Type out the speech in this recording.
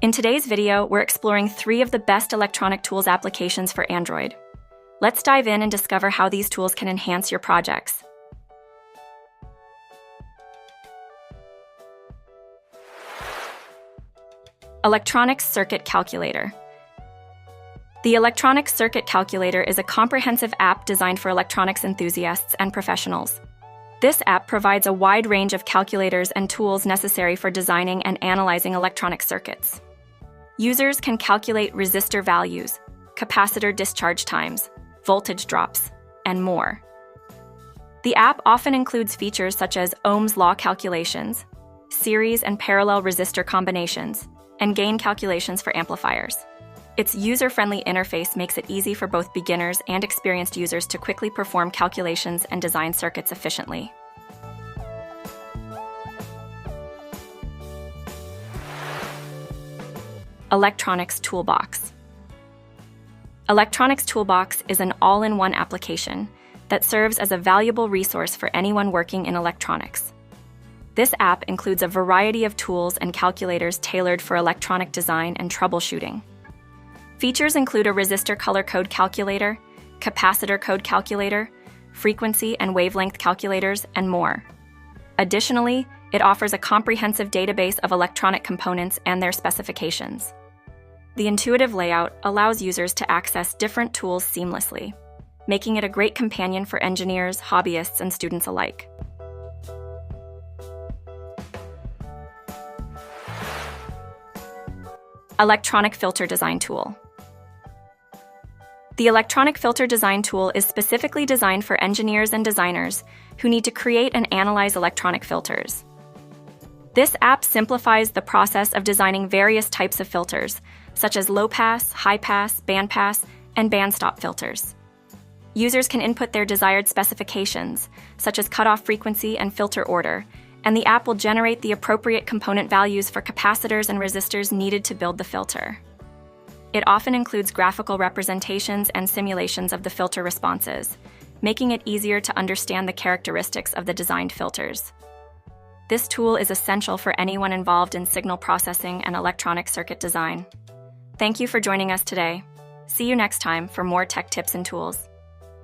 In today's video, we're exploring 3 of the best electronic tools applications for Android. Let's dive in and discover how these tools can enhance your projects. Electronic Circuit Calculator. The Electronic Circuit Calculator is a comprehensive app designed for electronics enthusiasts and professionals. This app provides a wide range of calculators and tools necessary for designing and analyzing electronic circuits. Users can calculate resistor values, capacitor discharge times, voltage drops, and more. The app often includes features such as Ohm's law calculations, series and parallel resistor combinations, and gain calculations for amplifiers. Its user-friendly interface makes it easy for both beginners and experienced users to quickly perform calculations and design circuits efficiently. Electronics Toolbox. Electronics Toolbox is an all-in-one application that serves as a valuable resource for anyone working in electronics. This app includes a variety of tools and calculators tailored for electronic design and troubleshooting. Features include a resistor color code calculator, capacitor code calculator, frequency and wavelength calculators, and more. Additionally, it offers a comprehensive database of electronic components and their specifications. The intuitive layout allows users to access different tools seamlessly, making it a great companion for engineers, hobbyists, and students alike. Electronic Filter Design Tool. The Electronic Filter Design Tool is specifically designed for engineers and designers who need to create and analyze electronic filters. This app simplifies the process of designing various types of filters, such as low-pass, high-pass, bandpass, and bandstop filters. Users can input their desired specifications, such as cutoff frequency and filter order, and the app will generate the appropriate component values for capacitors and resistors needed to build the filter. It often includes graphical representations and simulations of the filter responses, making it easier to understand the characteristics of the designed filters. This tool is essential for anyone involved in signal processing and electronic circuit design. Thank you for joining us today. See you next time for more tech tips and tools.